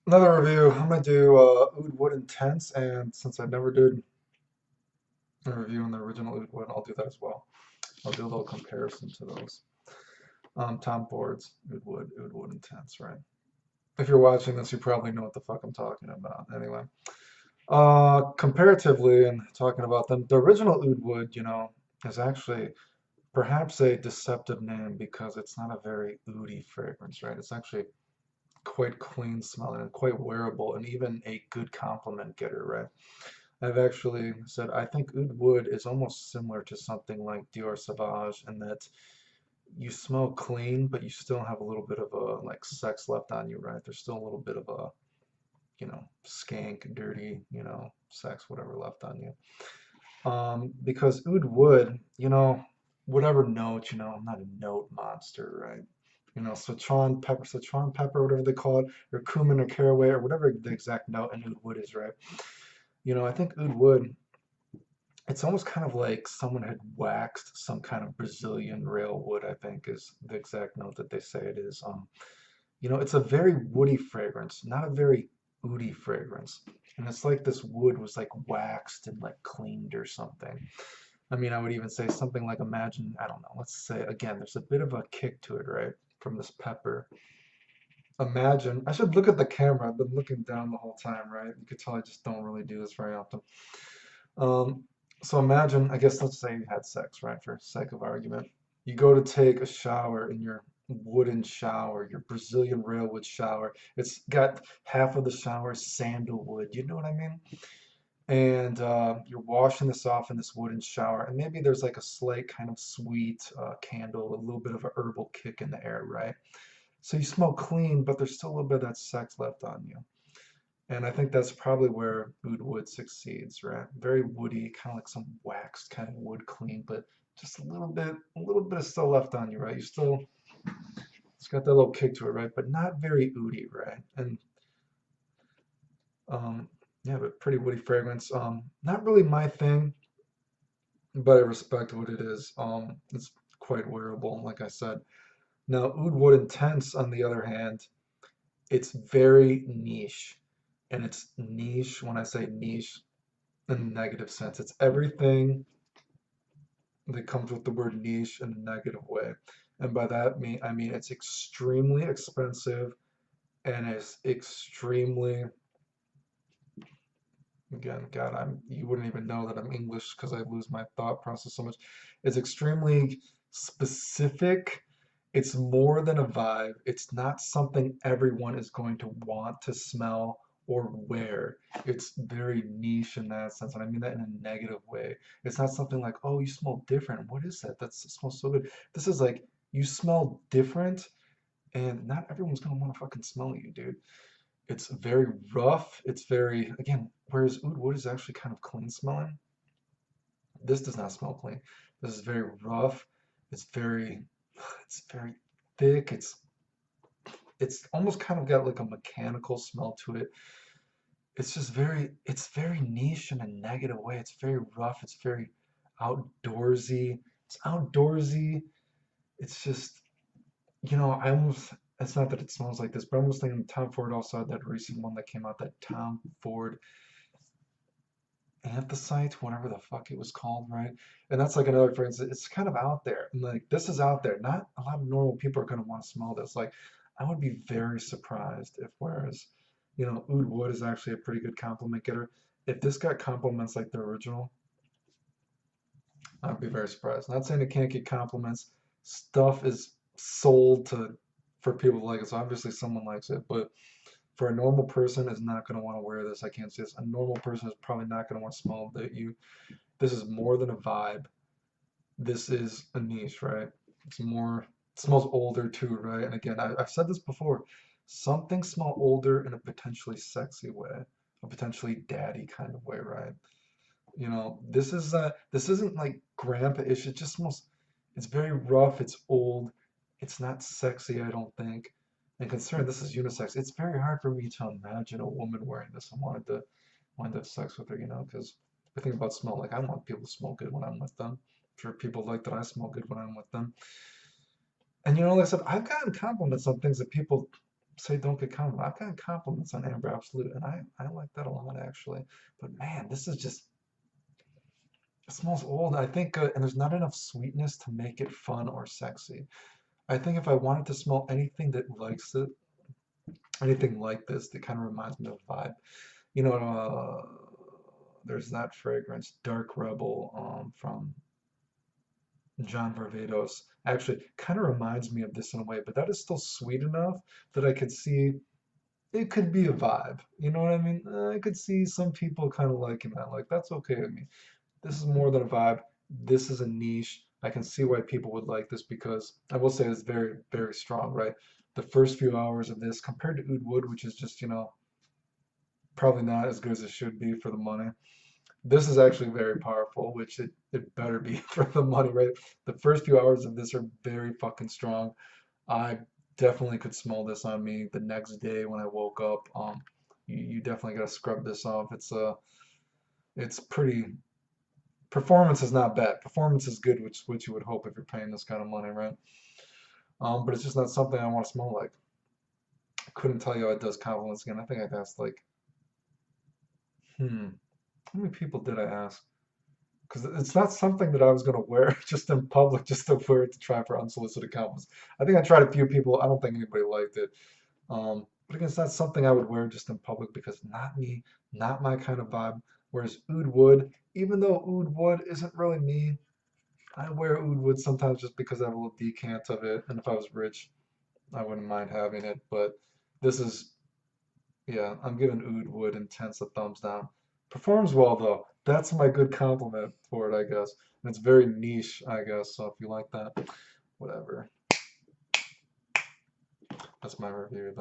Another review. I'm gonna do Oud Wood Intense, and since I never did a review on the original Oud Wood, I'll do that as well. I'll do a little comparison to those. Tom Ford's Oud Wood Intense, right? If you're watching this, you probably know what the fuck I'm talking about. Anyway, comparatively, and talking about them, the original Oud Wood, is actually perhaps a deceptive name because it's not a very oody fragrance, right? It's actually quite clean smelling and quite wearable and even a good compliment getter, right? I've actually said I think oud wood is almost similar to something like Dior Sauvage in that you smell clean, but you still have a little bit of a like sex left on you, right? There's still a little bit of a, skank, dirty, sex, whatever left on you. Because oud wood, whatever note, I'm not a note monster, right? Sichuan pepper, whatever they call it, or cumin or caraway, or whatever the exact note in oud wood is, right? I think oud wood, it's almost kind of like someone had waxed some kind of Brazilian railwood, I think is the exact note that they say it is. It's a very woody fragrance, not a very oody fragrance. And it's like this wood was like waxed and like cleaned or something. I mean, I would even say something like imagine, I don't know, let's say again, there's a bit of a kick to it, right? From this pepper. Imagine, I should look at the camera. I've been looking down the whole time, right? You could tell I just don't really do this very often. Um, so imagine, I guess let's say you had sex, right, for sake of argument. You go to take a shower in your wooden shower, your Brazilian railwood shower. It's got half of the shower sandalwood, you know what I mean? And you're washing this off in this wooden shower, and maybe there's like a slight kind of sweet candle, a little bit of a herbal kick in the air, right? So you smell clean, but there's still a little bit of that sex left on you. And I think that's probably where oud wood succeeds, right? Very woody, kind of like some waxed kind of wood clean, but just a little bit is still left on you, right? It's got that little kick to it, right? But not very oudy, right? And um, yeah, but pretty woody fragrance. Not really my thing, but I respect what it is. It's quite wearable, like I said. Now, oud wood intense, on the other hand, it's very niche. And it's niche, when I say niche, in a negative sense. It's everything that comes with the word niche in a negative way. And by that I mean it's extremely expensive and it's extremely, again, God, you wouldn't even know that I'm English because I lose my thought process so much. It's extremely specific. It's more than a vibe. It's not something everyone is going to want to smell or wear. It's very niche in that sense, and I mean that in a negative way. It's not something like, oh, you smell different. What is that? That smells so good. This is like, you smell different, and not everyone's gonna want to fucking smell you, dude. It's very rough. It's very, again, whereas oud wood is actually kind of clean smelling. This does not smell clean. This is very rough. It's very, it's very thick. It's almost kind of got like a mechanical smell to it. It's very niche in a negative way. It's very rough. It's very outdoorsy. It's outdoorsy. It's just, it's not that it smells like this, but I'm almost thinking Tom Ford also had that recent one that came out, that Tom Ford anthracite, whatever the fuck it was called, right? And that's like another fragrance. It's kind of out there. And like this is out there. Not a lot of normal people are gonna want to smell this. Like I would be very surprised if whereas, oud wood is actually a pretty good compliment getter. If this got compliments like the original, I'd be very surprised. Not saying it can't get compliments. Stuff is sold to for people to like it. So obviously someone likes it, but for a normal person is not going to want to wear this. I can't say this. A normal person is probably not going to want to smell that you. This is more than a vibe. This is a niche, right? It's more. It smells older too, right? And again, I've said this before. Something smell older in a potentially sexy way, a potentially daddy kind of way, right? This isn't like grandpa-ish. It just smells. It's very rough. It's old. It's not sexy, I don't think. And considering this is unisex, it's very hard for me to imagine a woman wearing this and wanted to wind up sex with her, because I think about smell. Like I want people to smell good when I'm with them. I'm sure people like that I smell good when I'm with them. And like I said, I've gotten compliments on things that people say don't get compliments. I've gotten compliments on Amber Absolute, and I like that a lot actually. But man, this is just it smells old. I think, and there's not enough sweetness to make it fun or sexy. I think if I wanted to smell anything that likes it, anything like this, that kind of reminds me of vibe. You know, there's that fragrance, Dark Rebel, from John Varvatos. Actually, kind of reminds me of this in a way, but that is still sweet enough that I could see it could be a vibe. You know what I mean? I could see some people kind of liking that. Like, that's okay with me. This is more than a vibe. This is a niche. I can see why people would like this because I will say it's very, very strong, right? The first few hours of this compared to Oud Wood, which is just, probably not as good as it should be for the money. This is actually very powerful, which it better be for the money, right? The first few hours of this are very fucking strong. I definitely could smell this on me the next day when I woke up. You definitely gotta scrub this off. It's pretty. Performance is not bad. Performance is good, which is what you would hope if you're paying this kind of money, right? But it's just not something I want to smell like. I couldn't tell you how it does compliments again. I think I'd asked like, how many people did I ask? Because it's not something that I was gonna wear just in public, just to wear it to try for unsolicited compliments. I think I tried a few people. I don't think anybody liked it. But again, it's not something I would wear just in public because not me, not my kind of vibe. Whereas Oud Wood, even though Oud Wood isn't really me, I wear Oud Wood sometimes just because I have a little decant of it, and if I was rich, I wouldn't mind having it. But this is, yeah, I'm giving Oud Wood Intense a thumbs down. Performs well though. That's my good compliment for it, I guess. And it's very niche, I guess. So if you like that, whatever. That's my review.